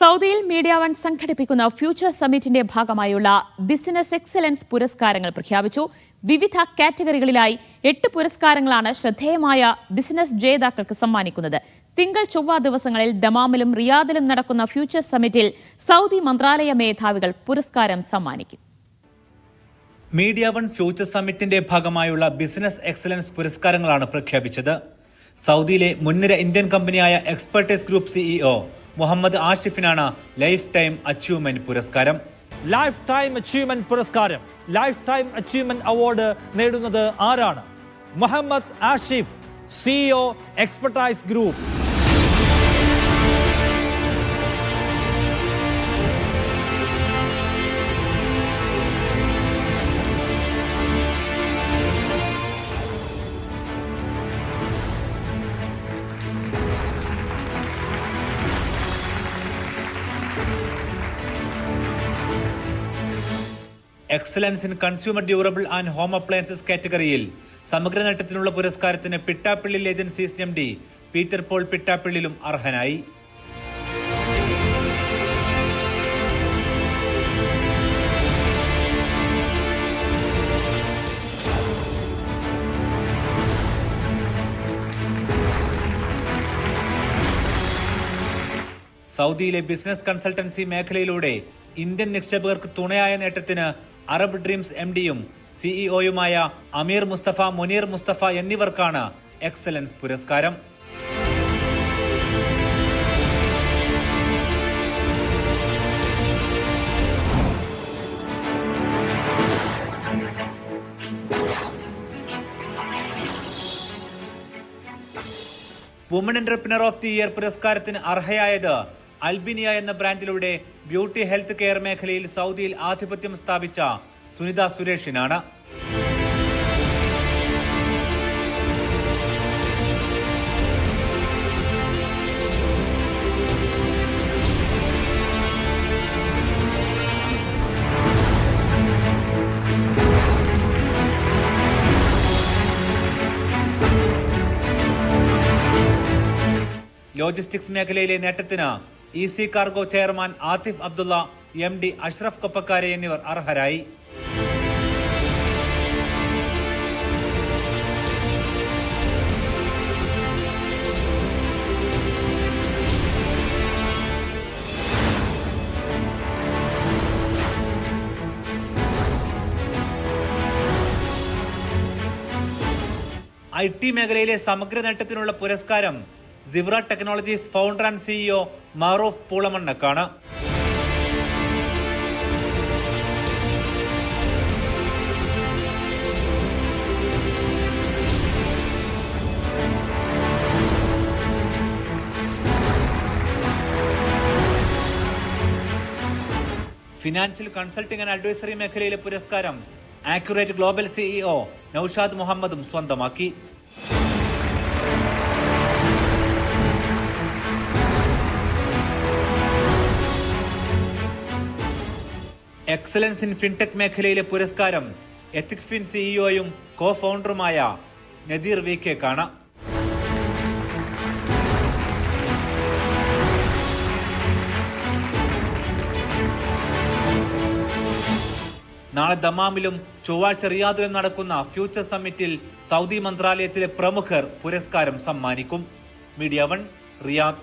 സൗദിയിൽ media one സംഘടിപ്പിക്കുന്ന future സമ്മിറ്റിന്റെ ഭാഗമായുള്ള ബിസിനസ് എക്സലൻസ് പുരസ്കാരങ്ങൾ പ്രഖ്യാപിച്ചു. വിവിധ കാറ്റഗറികളിലായി 8 പുരസ്കാരങ്ങളാണ് ശ്രദ്ധേയമായ ബിസിനസ് ജേതാക്കൾക്ക് സമ്മാനിക്കുന്നത്. തിങ്കൾ ചൊവ്വ ദിവസങ്ങളിൽ ദമാമിലും റിയാദിലും നടക്കുന്ന ഫ്യൂച്ചർ സമ്മിറ്റിൽ സൗദി മന്ത്രാലയ മേധാവികൾ പുരസ്കാരം സമ്മാനിക്കും. മീഡിയ വൺ ഫ്യൂച്ചർ സമ്മിറ്റിന്റെ ഭാഗമായുള്ള ബിസിനസ് എക്സലൻസ് പുരസ്കാരങ്ങളാണ് പ്രഖ്യാപിച്ചത്. സൗദിയിലെ മുൻനിര ഇന്ത്യൻ കമ്പനിയായ എക്സ്പെർട്ടൈസ് ഗ്രൂപ്പ് സിഇഒ മുഹമ്മദ് ആഷിഫിനാണ് ലൈഫ് ടൈം അച്ചീവ്മെന്റ് പുരസ്കാരം. ലൈഫ് ടൈം അച്ചീവ്മെന്റ് പുരസ്കാരം, ലൈഫ് ടൈം അച്ചീവ്മെന്റ് അവാർഡ് നേടുന്നത് ആരാണ്? Muhammad Ashif, CEO expertise group. Excellence in consumer durable and home appliances കാറ്റഗറിയിൽ സമഗ്ര നേട്ടത്തിനുള്ള പുരസ്കാരത്തിന് Pittappillil agencies MD Peter Paul പിട്ടാപ്പിള്ളിലും അർഹനായി. സൗദിയിലെ ബിസിനസ് കൺസൾട്ടൻസി മേഖലയിലൂടെ ഇന്ത്യൻ നിക്ഷേപകർക്ക് തുണയായ നേട്ടത്തിന് അറബ് ഡ്രീംസ് MDയും സിഇഒയുമായ അമീർ മുസ്തഫ, മുനീർ മുസ്തഫ എന്നിവർക്കാണ് എക്സലൻസ് പുരസ്കാരം. Woman entrepreneur of the year പുരസ്കാരത്തിന് അർഹയായത് അൽബിനിയ എന്ന ബ്രാൻഡിലൂടെ ബ്യൂട്ടി ഹെൽത്ത് കെയർ മേഖലയിൽ സൗദിയിൽ ആധിപത്യം സ്ഥാപിച്ച സുനിത സുരേഷിനാണ്. ലോജിസ്റ്റിക്സ് മേഖലയിലെ നേട്ടത്തിന് EC cargo chairman Athif Abdulla, MD Ashraf കൊപ്പക്കാരെ എന്നിവർ അർഹരായി. IT മേഖലയിലെ സമഗ്ര നേട്ടത്തിനുള്ള പുരസ്കാരം Sivra technologies founder and CEO Maroof പൂളമണ്ണക്കാണ്. ഫിനാൻഷ്യൽ കൺസൾട്ടിംഗ് ആൻഡ് അഡ്വൈസറി മേഖലയിലെ പുരസ്കാരം ആക്യുറേറ്റ് ഗ്ലോബൽ CEO നൌഷാദ് മുഹമ്മദും സ്വന്തമാക്കി. എക്സലൻസ് ഇൻ ഫിൻടെക് മേഖലയിലെ പുരസ്കാരം എത്തിക് ഫിൻ സിഇഒയും കോ ഫൗണ്ടറുമായ നദീർ VKക്കാണ്. നാളെ ദമാമിലും ചൊവ്വാഴ്ച റിയാദിലും നടക്കുന്ന ഫ്യൂച്ചർ സമ്മിറ്റിൽ സൗദി മന്ത്രാലയത്തിലെ പ്രമുഖർ പുരസ്കാരം സമ്മാനിക്കും. Media one, Riyadh.